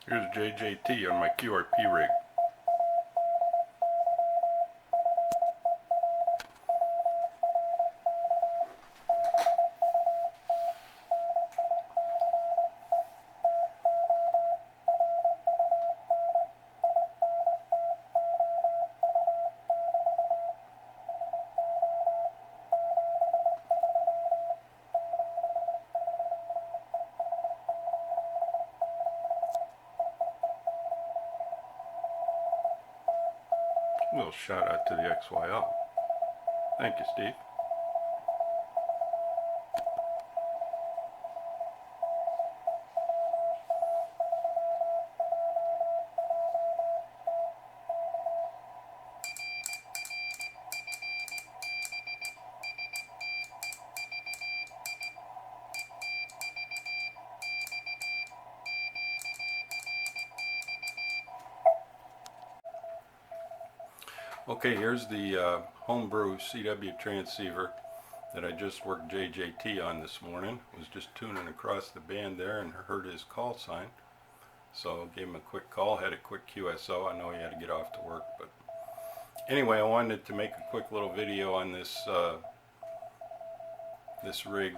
Here's JJT on my QRP rig. A little shout out to the XYO. Thank you, Steve. Okay, here's the Homebrew CW transceiver that I just worked JJT on this morning. Was just tuning across the band there and heard his call sign. So gave him a quick call, had a quick QSO. I know he had to get off to work, but anyway, I wanted to make a quick little video on this this rig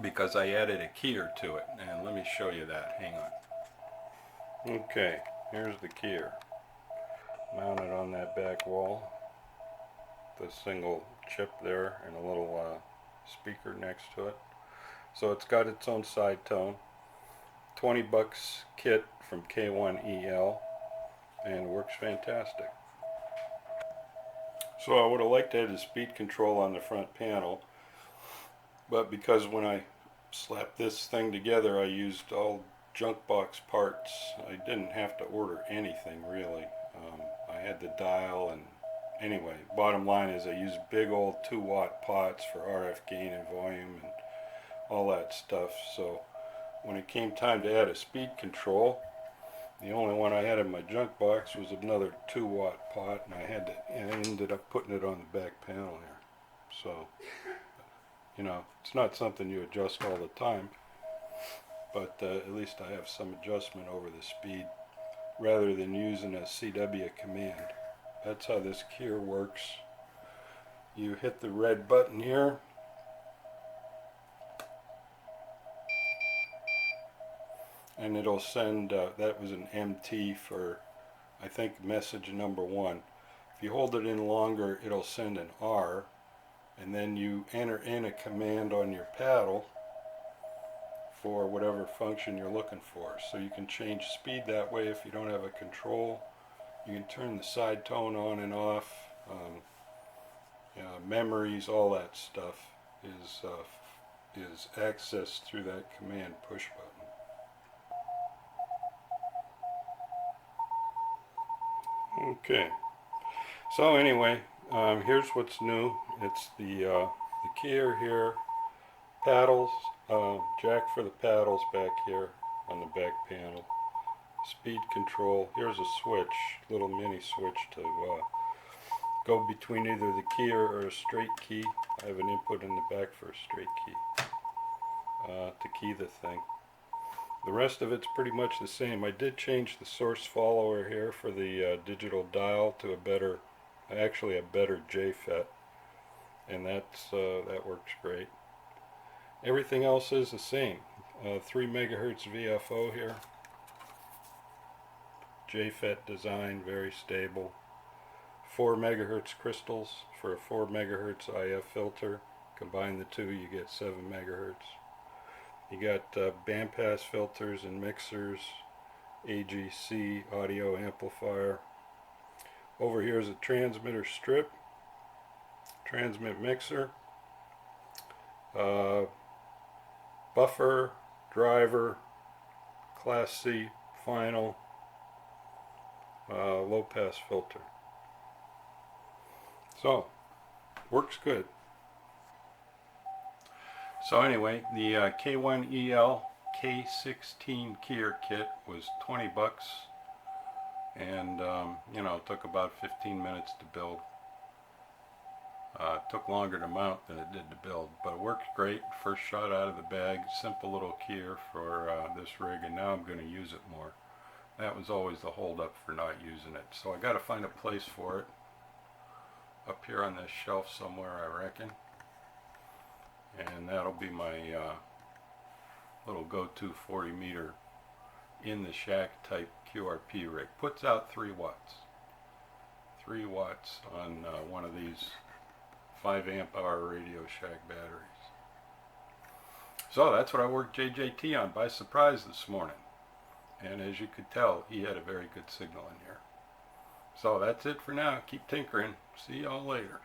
because I added a keyer to it, and let me show you that. Hang on. Okay, here's the keyer. Mounted on that back wall, the single chip there and a little speaker next to it. So it's got its own side tone. $20 kit from K1EL, and works fantastic. So I would have liked to have the speed control on the front panel, but because when I slapped this thing together I used all junk box parts, I didn't have to order anything really. I had the dial, and anyway, bottom line is I used big old 2-watt pots for RF gain and volume and all that stuff. So when it came time to add a speed control, the only one I had in my junk box was another 2-watt pot, and I ended up putting it on the back panel here. So, you know, it's not something you adjust all the time, but at least I have some adjustment over the speed, rather than using a CW command. That's how this keyer works. You hit the red button here, and it'll send, that was an MT for, I think, message number 1. If you hold it in longer, it'll send an R, and then you enter in a command on your paddle for whatever function you're looking for. So you can change speed that way if you don't have a control. You can turn the side tone on and off. Memories, all that stuff is accessed through that command push button. Okay. So anyway, here's what's new. It's the keyer here, paddles, jack for the paddles back here on the back panel, speed control. Here's a switch, little mini switch to go between either the keyer or a straight key. I have an input in the back for a straight key to key the thing. The rest of it's pretty much the same. I did change the source follower here for the digital dial to a better, actually a better JFET, and that works great. Everything else is the same. 3 megahertz VFO here. JFET design, very stable. 4 megahertz crystals for a 4 megahertz IF filter. Combine the two, you get 7 megahertz. You got bandpass filters and mixers, AGC audio amplifier. Over here is a transmitter strip, transmit mixer, buffer, driver, Class C, final, low pass filter. So, works good. So anyway, the K1EL K16 keyer kit was $20, and you know, it took about 15 minutes to build. Took longer to mount than it did to build, but it works great. First shot out of the bag, simple little keyer for this rig, and now I'm going to use it more. That was always the hold up for not using it. So I got to find a place for it. Up here on this shelf somewhere, I reckon. And that'll be my little go-to 40 meter in the shack type QRP rig. Puts out 3 watts. 3 watts on one of these 5 amp hour Radio Shack batteries. So that's what I worked JJT on by surprise this morning. And as you could tell, he had a very good signal in here. So that's it for now. Keep tinkering. See y'all later.